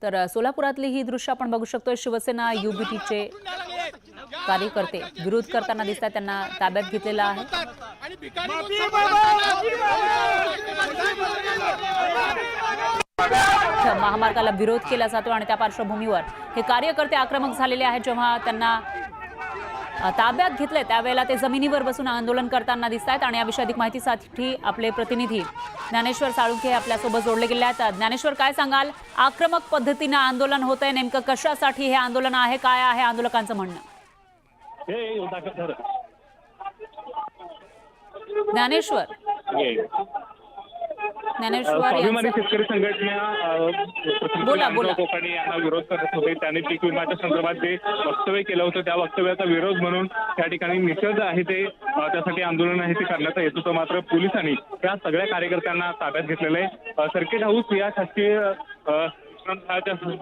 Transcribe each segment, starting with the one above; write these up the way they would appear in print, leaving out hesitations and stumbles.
तर सोलापुरातली ही दृश्य आपण बघू शकतोय। शिवसेना युबीटीचे कार्यकर्ते विरोध करताना दिसतात, त्यांना ताब्यात घेतलेला आहे। महामार्गाला विरोध केला जातो आणि त्या पार्श्वभूमीवर हे कार्यकर्ते आक्रमक झालेले आहेत। जेव्हा त्यांना ताब्यात घेतले त्यावेळेला ते जमिनीवर बसून आंदोलन करताना दिसतात आणि याविषयी अधिक माहितीसाठी आपले प्रतिनिधी ज्ञानेश्वर साळुंखे आपल्यासोबत जोडले गेले आहेत। ज्ञानेश्वर, काय सांगाल? आक्रमक पद्धतीने आंदोलन होतंय, नेमकं कशासाठी हे आंदोलन आहे, काय आहे आंदोलकांचं म्हणणं? ज्ञानेश्वर स्वाभिमानी शेतकरी संघटना बोला कोकाटे यांना विरोध करत होते। त्यांनी पीक विम्याच्या संदर्भात जे वक्तव्य केलं होतं त्या वक्तव्याचा विरोध म्हणून त्या ठिकाणी निषेध आहे ते त्यासाठी आंदोलन आहे ते करण्यात येत होतं। मात्र पोलिसांनी या सगळ्या कार्यकर्त्यांना ताब्यात घेतलेलं आहे। सर्किट हाऊस या शासकीय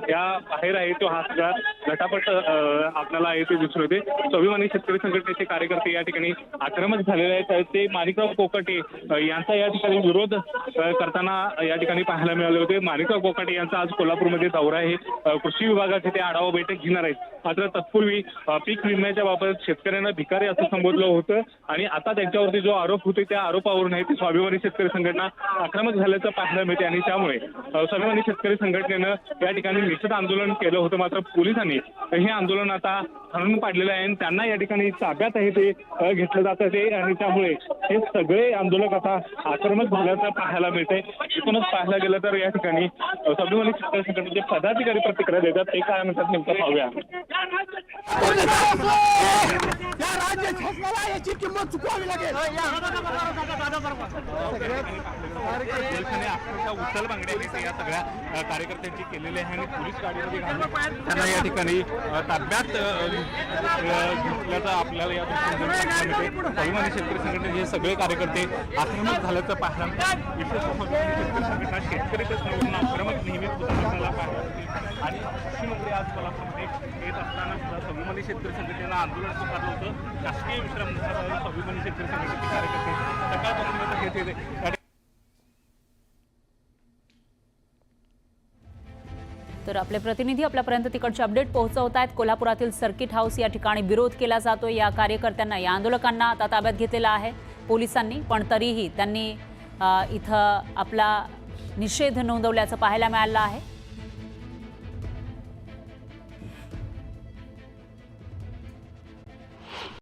या बाहेर आहे तो हा सगळा झटापट आपल्याला आहे ते दिसून येते। स्वाभिमानी शेतकरी संघटनेचे कार्यकर्ते या ठिकाणी आक्रमक झालेले आहेत। ते माणिकराव कोकाटे यांचा या ठिकाणी विरोध करताना या ठिकाणी पाहायला मिळाले होते। माणिकराव कोकाटे यांचा आज कोल्हापूरमध्ये दौरा आहे। कृषी विभागाचे ते आढावा बैठक घेणार आहेत। मात्र तत्पूर्वी पीक विम्याच्या बाबत शेतकऱ्यांना भिकारी असं संबोधलं होतं आणि आता त्यांच्यावरती जो आरोप होते त्या आरोपावरून आहे ते स्वाभिमानी शेतकरी संघटना आक्रमक झाल्याचं पाहायला मिळते आणि त्यामुळे स्वाभिमानी शेतकरी संघटनेनं या ठिकाणी निषेध आंदोलन केलं होतं। मात्र पोलिसांनी हे आंदोलन आता हाणून पाडलेलं आहे आणि त्यांना या ठिकाणी ताब्यात आहे ते घेतलं जातं ते आणि त्यामुळे हे सगळे आंदोलक आता आक्रमक झाल्याचं पाहायला मिळतंय। एकूणच पाहायला गेलं तर या ठिकाणी स्वाभिमानी शेतकरी संघटनेचे पदाधिकारी प्रतिक्रिया देतात, ते काय म्हणतात नेमकं पाहूया। उचल मागण्या या सगळ्या कार्यकर्त्यांची केलेली आहे आणि पोलीस गाडीमध्ये घालून त्यांना या ठिकाणी ताब्यात घेतल्याचं आपल्याला या स्वाभिमानी शेतकरी संघटनेचे सगळे कार्यकर्ते आक्रमक झाल्याचं पाहायला विशेष स्वाभिमानी शेतकरी संघटना शेतकरीच नव्हतं आक्रमक नेहमीच आपल्याला पाहायला मिळते। आणि कृषी मंत्री आज कोल्हापूरमध्ये येत असताना सुद्धा स्वाभिमानी शेतकरी संघटनेला आंदोलन पुकारलं होतं। शासकीय विश्राम स्वाभिमानी शेतकरी संघटनेचे कार्यकर्ते सकाळपासून घेत येते। तर आपले प्रतिनिधी आपल्यापर्यंत तिकडचे अपडेट पोहोचवत आहेत। कोल्हापुरातील सर्किट हाऊस या ठिकाणी विरोध केला जातो। या कार्यकर्त्यांना, या आंदोलकांना आता ताब्यात घेतलेला आहे पोलिसांनी, पण तरीही त्यांनी इथं आपला निषेध नोंदवल्याचं पाहायला मिळालं आहे।